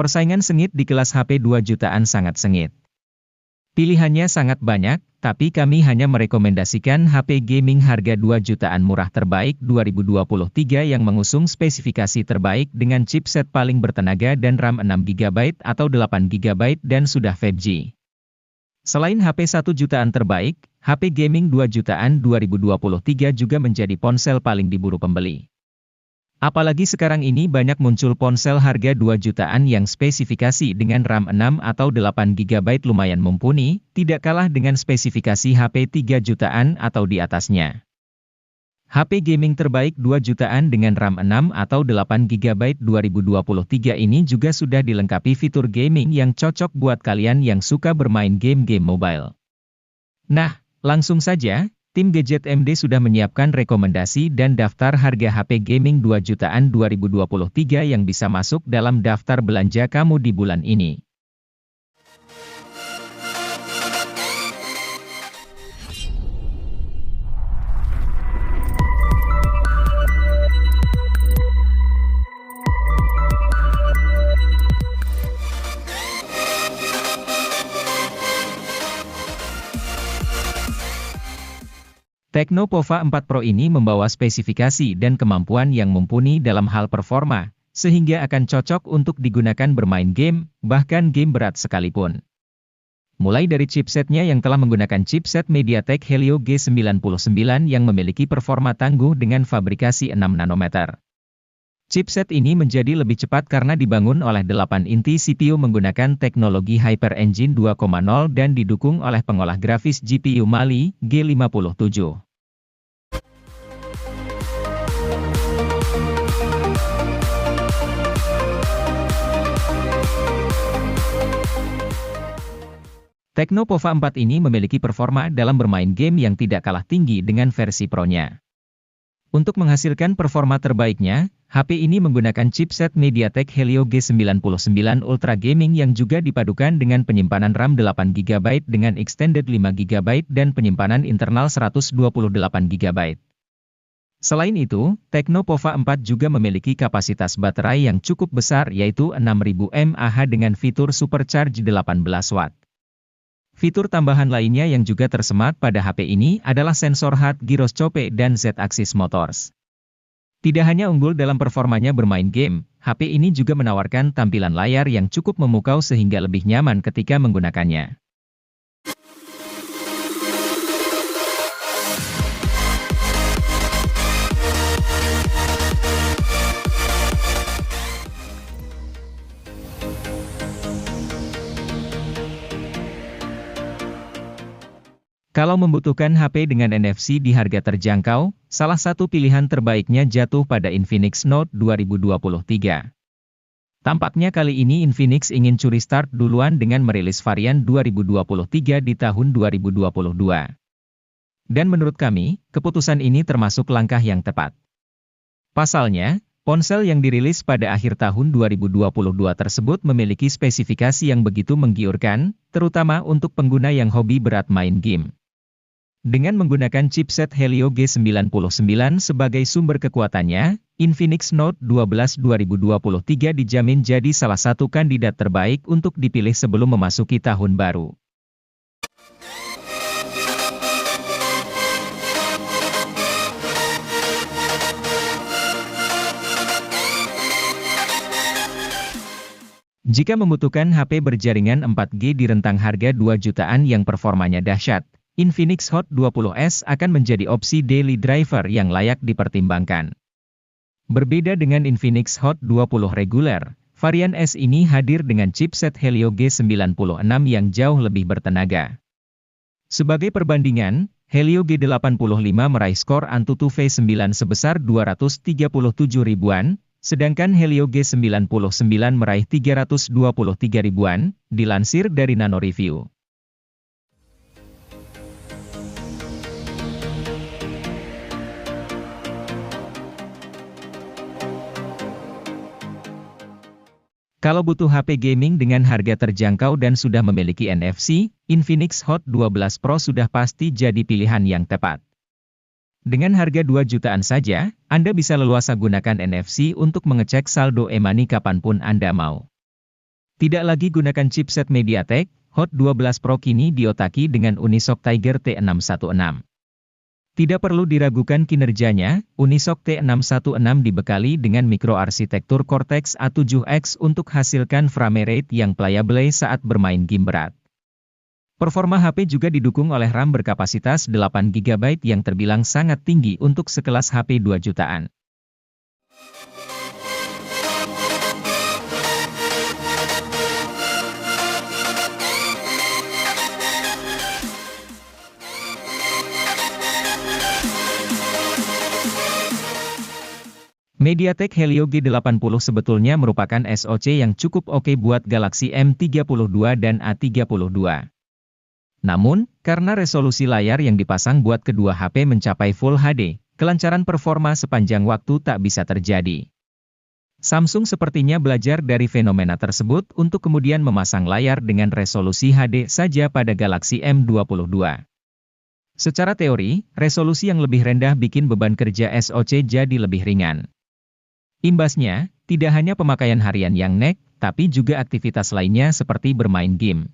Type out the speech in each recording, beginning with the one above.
Persaingan sengit di kelas HP 2 jutaan sangat sengit. Pilihannya sangat banyak, tapi kami hanya merekomendasikan HP gaming harga 2 jutaan murah terbaik 2023 yang mengusung spesifikasi terbaik dengan chipset paling bertenaga dan RAM 6GB atau 8GB dan sudah 5G. Selain HP 1 jutaan terbaik, HP gaming 2 jutaan 2023 juga menjadi ponsel paling diburu pembeli. Apalagi sekarang ini banyak muncul ponsel harga 2 jutaan yang spesifikasi dengan RAM 6 atau 8GB lumayan mumpuni, tidak kalah dengan spesifikasi HP 3 jutaan atau di atasnya. HP gaming terbaik 2 jutaan dengan RAM 6 atau 8GB 2023 ini juga sudah dilengkapi fitur gaming yang cocok buat kalian yang suka bermain game-game mobile. Nah, langsung saja. Tim Gadget MD sudah menyiapkan rekomendasi dan daftar harga HP gaming 2 jutaan 2023 yang bisa masuk dalam daftar belanja kamu di bulan ini. Tecno Pova 4 Pro ini membawa spesifikasi dan kemampuan yang mumpuni dalam hal performa, sehingga akan cocok untuk digunakan bermain game, bahkan game berat sekalipun. Mulai dari chipsetnya yang telah menggunakan chipset MediaTek Helio G99 yang memiliki performa tangguh dengan fabrikasi 6 nanometer. Chipset ini menjadi lebih cepat karena dibangun oleh 8 inti CPU menggunakan teknologi Hyper Engine 2.0 dan didukung oleh pengolah grafis GPU Mali G57. Tecno Pova 4 ini memiliki performa dalam bermain game yang tidak kalah tinggi dengan versi Pro-nya. Untuk menghasilkan performa terbaiknya, HP ini menggunakan chipset MediaTek Helio G99 Ultra Gaming yang juga dipadukan dengan penyimpanan RAM 8GB dengan extended 5GB dan penyimpanan internal 128GB. Selain itu, Tecno Pova 4 juga memiliki kapasitas baterai yang cukup besar yaitu 6000 mAh dengan fitur Supercharge 18 Watt. Fitur tambahan lainnya yang juga tersemat pada HP ini adalah sensor hard gyroscope dan Z-axis motors. Tidak hanya unggul dalam performanya bermain game, HP ini juga menawarkan tampilan layar yang cukup memukau sehingga lebih nyaman ketika menggunakannya. Kalau membutuhkan HP dengan NFC di harga terjangkau, salah satu pilihan terbaiknya jatuh pada Infinix Note 2023. Tampaknya kali ini Infinix ingin curi start duluan dengan merilis varian 2023 di tahun 2022. Dan menurut kami, keputusan ini termasuk langkah yang tepat. Pasalnya, ponsel yang dirilis pada akhir tahun 2022 tersebut memiliki spesifikasi yang begitu menggiurkan, terutama untuk pengguna yang hobi berat main game. Dengan menggunakan chipset Helio G99 sebagai sumber kekuatannya, Infinix Note 12 2023 dijamin jadi salah satu kandidat terbaik untuk dipilih sebelum memasuki tahun baru. Jika membutuhkan HP berjaringan 4G di rentang harga 2 jutaan yang performanya dahsyat, Infinix Hot 20S akan menjadi opsi daily driver yang layak dipertimbangkan. Berbeda dengan Infinix Hot 20 reguler, varian S ini hadir dengan chipset Helio G96 yang jauh lebih bertenaga. Sebagai perbandingan, Helio G85 meraih skor AnTuTu V9 sebesar 237 ribuan, sedangkan Helio G99 meraih 323 ribuan, dilansir dari Nano Review. Kalau butuh HP gaming dengan harga terjangkau dan sudah memiliki NFC, Infinix Hot 12 Pro sudah pasti jadi pilihan yang tepat. Dengan harga 2 jutaan saja, Anda bisa leluasa gunakan NFC untuk mengecek saldo e-money kapanpun Anda mau. Tidak lagi gunakan chipset MediaTek, Hot 12 Pro kini diotaki dengan Unisoc Tiger T616. Tidak perlu diragukan kinerjanya, Unisoc T616 dibekali dengan mikroarsitektur Cortex A7X untuk hasilkan frame rate yang playable saat bermain game berat. Performa HP juga didukung oleh RAM berkapasitas 8GB yang terbilang sangat tinggi untuk sekelas HP 2 jutaan. MediaTek Helio G80 sebetulnya merupakan SoC yang cukup oke buat Galaxy M32 dan A32. Namun, karena resolusi layar yang dipasang buat kedua HP mencapai Full HD, kelancaran performa sepanjang waktu tak bisa terjadi. Samsung sepertinya belajar dari fenomena tersebut untuk kemudian memasang layar dengan resolusi HD saja pada Galaxy M22. Secara teori, resolusi yang lebih rendah bikin beban kerja SoC jadi lebih ringan. Imbasnya, tidak hanya pemakaian harian yang nek, tapi juga aktivitas lainnya seperti bermain game.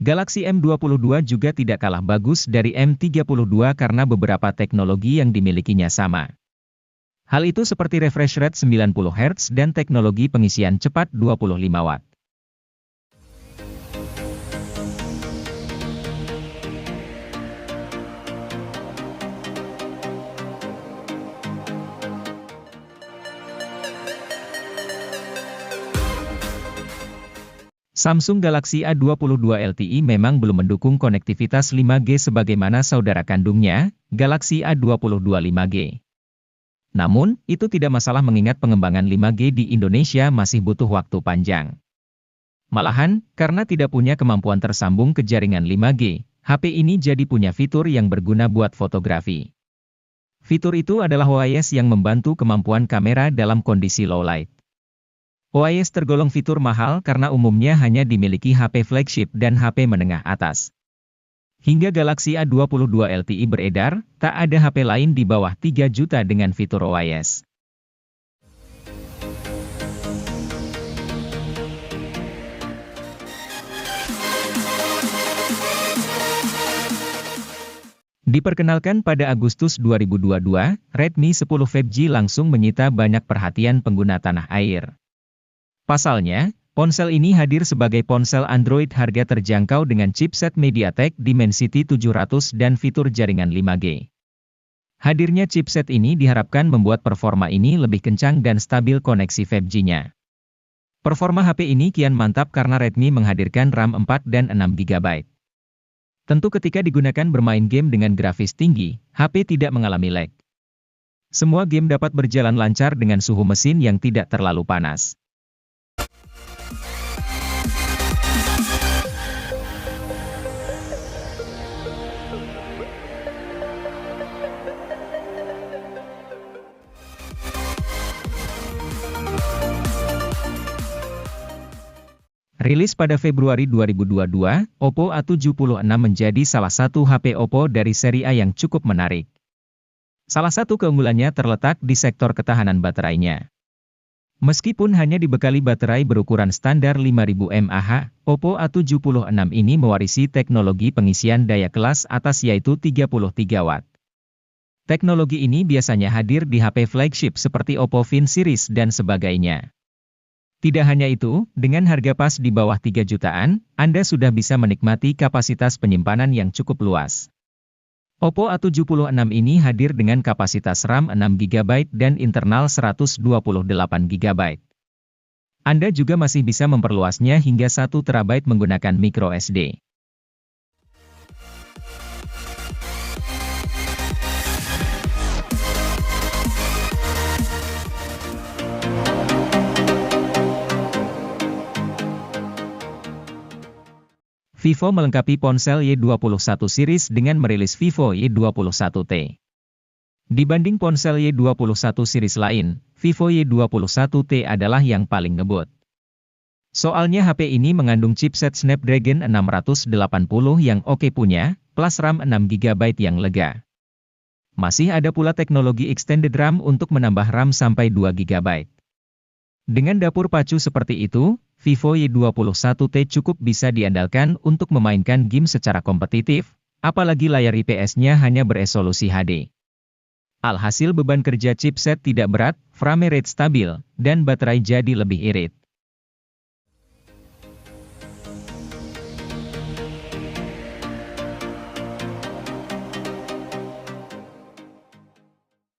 Galaxy M22 juga tidak kalah bagus dari M32 karena beberapa teknologi yang dimilikinya sama. Hal itu seperti refresh rate 90 Hz dan teknologi pengisian cepat 25 Watt. Samsung Galaxy A22 LTE memang belum mendukung konektivitas 5G sebagaimana saudara kandungnya, Galaxy A22 5G. Namun, itu tidak masalah mengingat pengembangan 5G di Indonesia masih butuh waktu panjang. Malahan, karena tidak punya kemampuan tersambung ke jaringan 5G, HP ini jadi punya fitur yang berguna buat fotografi. Fitur itu adalah OIS yang membantu kemampuan kamera dalam kondisi low light. OIS tergolong fitur mahal karena umumnya hanya dimiliki HP flagship dan HP menengah atas. Hingga Galaxy A22 LTE beredar, tak ada HP lain di bawah 3 juta dengan fitur OIS. Diperkenalkan pada Agustus 2022, Redmi 10 5G langsung menyita banyak perhatian pengguna tanah air. Pasalnya, ponsel ini hadir sebagai ponsel Android harga terjangkau dengan chipset MediaTek Dimensity 700 dan fitur jaringan 5G. Hadirnya chipset ini diharapkan membuat performa ini lebih kencang dan stabil koneksi 5G-nya. Performa HP ini kian mantap karena Redmi menghadirkan RAM 4 dan 6GB. Tentu ketika digunakan bermain game dengan grafis tinggi, HP tidak mengalami lag. Semua game dapat berjalan lancar dengan suhu mesin yang tidak terlalu panas. Rilis pada Februari 2022, Oppo A76 menjadi salah satu HP Oppo dari seri A yang cukup menarik. Salah satu keunggulannya terletak di sektor ketahanan baterainya. Meskipun hanya dibekali baterai berukuran standar 5000 mAh, Oppo A76 ini mewarisi teknologi pengisian daya kelas atas yaitu 33 Watt. Teknologi ini biasanya hadir di HP flagship seperti Oppo Find series dan sebagainya. Tidak hanya itu, dengan harga pas di bawah 3 jutaan, Anda sudah bisa menikmati kapasitas penyimpanan yang cukup luas. Oppo A76 ini hadir dengan kapasitas RAM 6GB dan internal 128GB. Anda juga masih bisa memperluasnya hingga 1 TB menggunakan microSD. Vivo melengkapi ponsel Y21 series dengan merilis Vivo Y21T. Dibanding ponsel Y21 series lain, Vivo Y21T adalah yang paling ngebut. Soalnya HP ini mengandung chipset Snapdragon 680 yang oke punya, plus RAM 6GB yang lega. Masih ada pula teknologi extended RAM untuk menambah RAM sampai 2GB. Dengan dapur pacu seperti itu, Vivo Y21T cukup bisa diandalkan untuk memainkan game secara kompetitif, apalagi layar IPS-nya hanya beresolusi HD. Alhasil beban kerja chipset tidak berat, frame rate stabil, dan baterai jadi lebih irit.